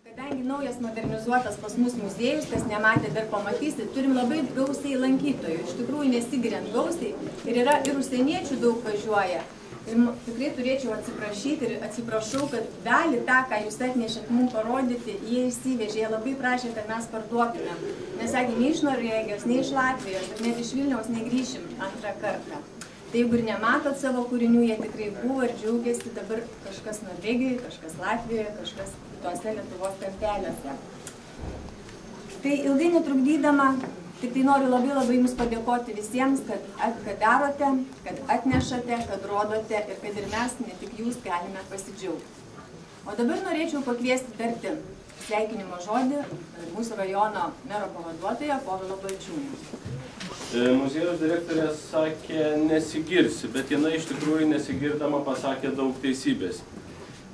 Kadangi naujas modernizuotas pas mus muziejus, kas nematė, dar pamatysit, turim labai gausiai lankytojų, iš tikrųjų nesigiriant gausiai, ir yra ir užsieniečių daug važiuoja. Ir tikrai turėčiau atsiprašyti ir atsiprašau, kad dalį tą, ką jūs atnešėt mums parodyti, jie įsivežė, jie labai prašė, kad mes parduotumėm. Nes sakė, nei iš Norvegijos, nei iš Latvijos, ir net iš Vilniaus negrįšim antrą kartą. Tai jeigu ir nematot savo kūrinių, jie tikrai buvo ir džiaugiasi dabar kažkas Norvegijoje, kažkas Latvijoje, kažkas kitose Lietuvos kampeliuose. Tai ilgai netrukdydama, tik tai noriu labai jums padėkoti visiems, kad darote, kad atnešate, kad rodote ir kad ir mes, ne tik jūs, galime pasidžiaugti. O dabar norėčiau pakviesti tarti sveikinimo žodį mūsų rajono mero pavaduotoją Povilą Balčiūną. Muziejaus direktorė sakė nesigirsi, bet jinai iš tikrųjų nesigirdama pasakė daug teisybės.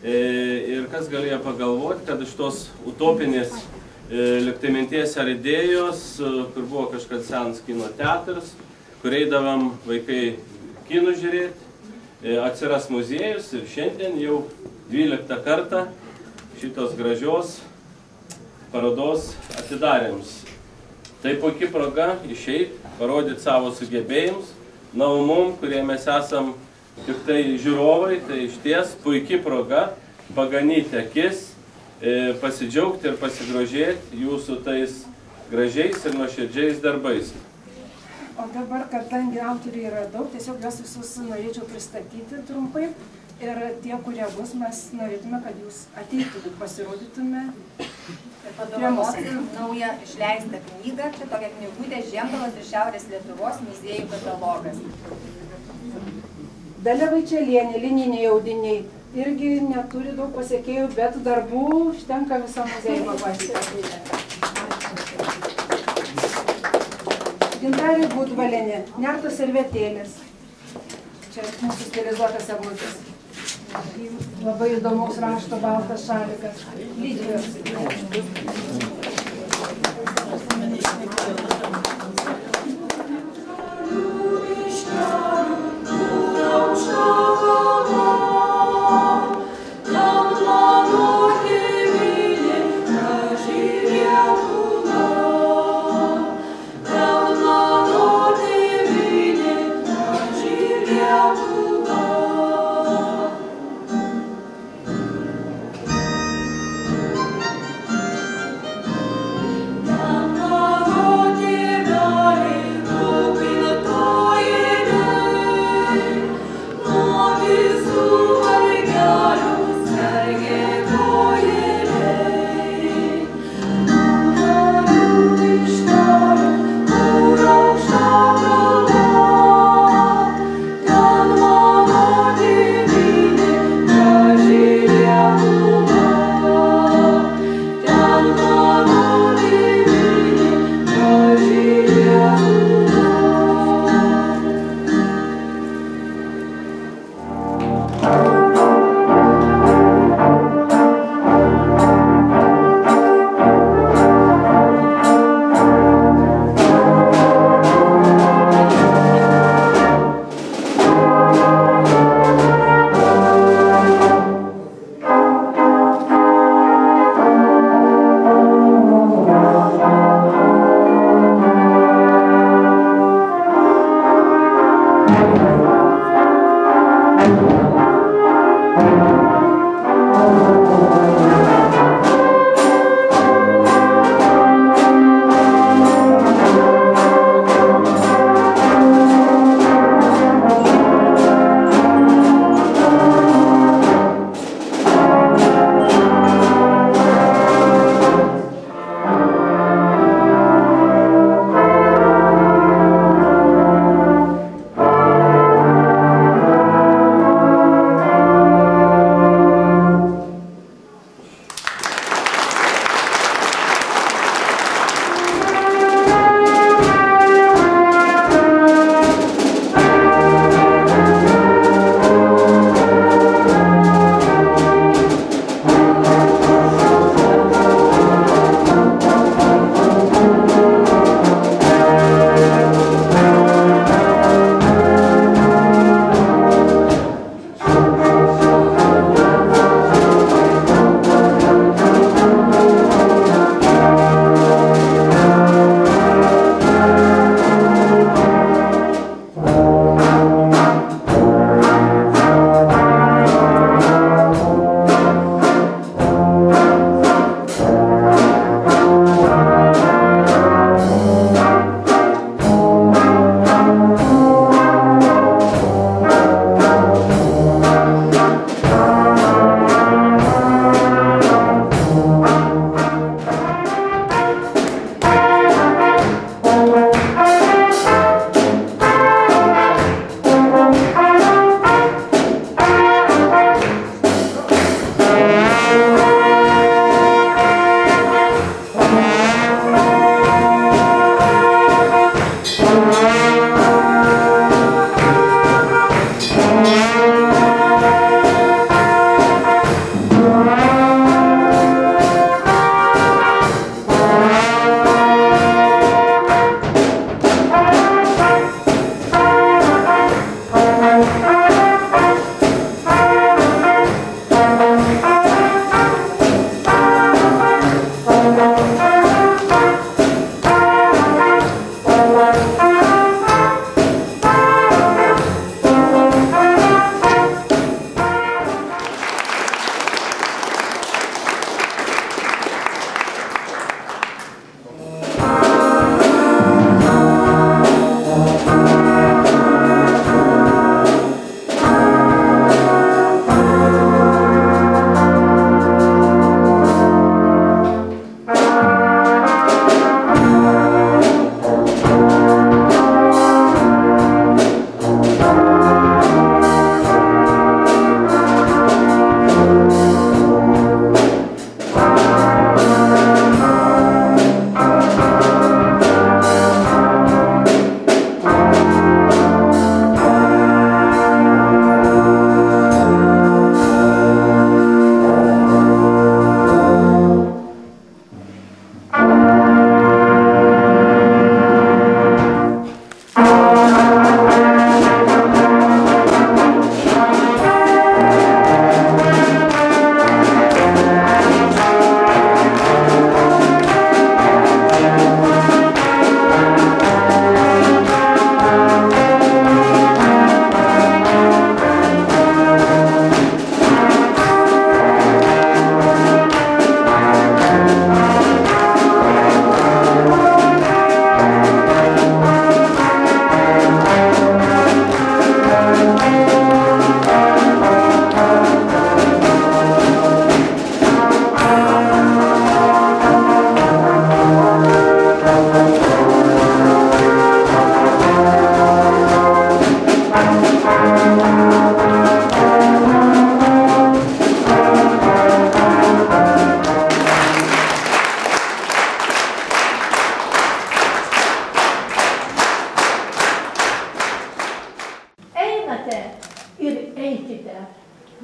Ir kas galėjo pagalvoti, kad iš tos utopinės liktai minties ar idėjos, kur buvo kažkas senas kino teatras, kur eidavom vaikai kinų žiūrėti, atsiras muziejus ir šiandien jau 12 kartą šitos gražios parodos atidarėms. Tai puikia proga išeiti, parodyti savo sugebėjimus, na, o mum, kurie mes esam tik tai žiūrovai, tai iš ties puikia proga paganyti akis, pasidžiaugti ir pasigrožėti jūsų tais gražiais ir nuoširdžiais darbais. O dabar, kadangi autoriai yra daug, tiesiog juos visus norėčiau pristatyti trumpai. Ir tie, kurie bus, mes norėtume, kad jūs ateitumėt, pasirodytume. Ir padovanosim naują išleistą knygą, čia tokia knygutė Žiemgalos ir Šiaurės Lietuvos muziejų katalogas. Dalia Vaičelienė, lininiai audiniai, irgi neturi daug pasiekėjų, bet darbų užtenka visą muziejų papasakoti. Gintarė Būtvalienė, nertos servetėlės. Čia mūsų stilizuotas eglutės. Labai įdomaus rašto baltas šalikas. Lydijos.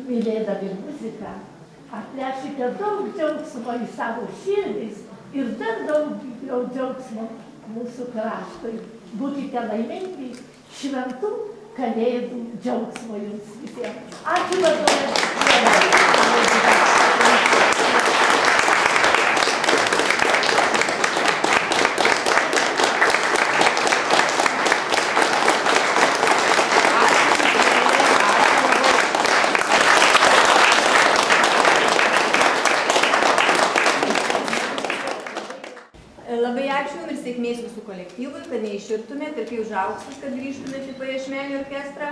mylėdami muziką, atnešite daug džiaugsmo į savo širdis ir dar daugiau džiaugsmo mūsų kraštui. Būkite laimingi, šventų Kalėdų džiaugsmo jums visiems. Ačiū vadovai. Labai ačiū ir sėkmės jūsų kolektyvui, kad neiširtumėt ir kai užaugsit, kad grįžtumėt į Pajašmenį orkestrą,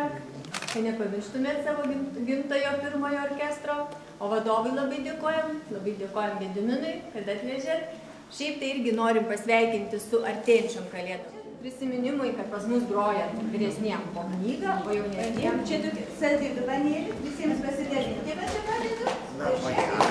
kad nepamirštumėt savo gimtojo pirmojo orkestro. O vadovui labai dėkojam Gediminui, kad atvežėt. Šiaip tai irgi norim pasveikinti su artėjančiom kalėdom. Prisiminimui, kad pas mus groja vyresniem po knygą, o jaunesniem. Čia saldi dubanėlį, visiems pasidalinti, bet čia kalėdų.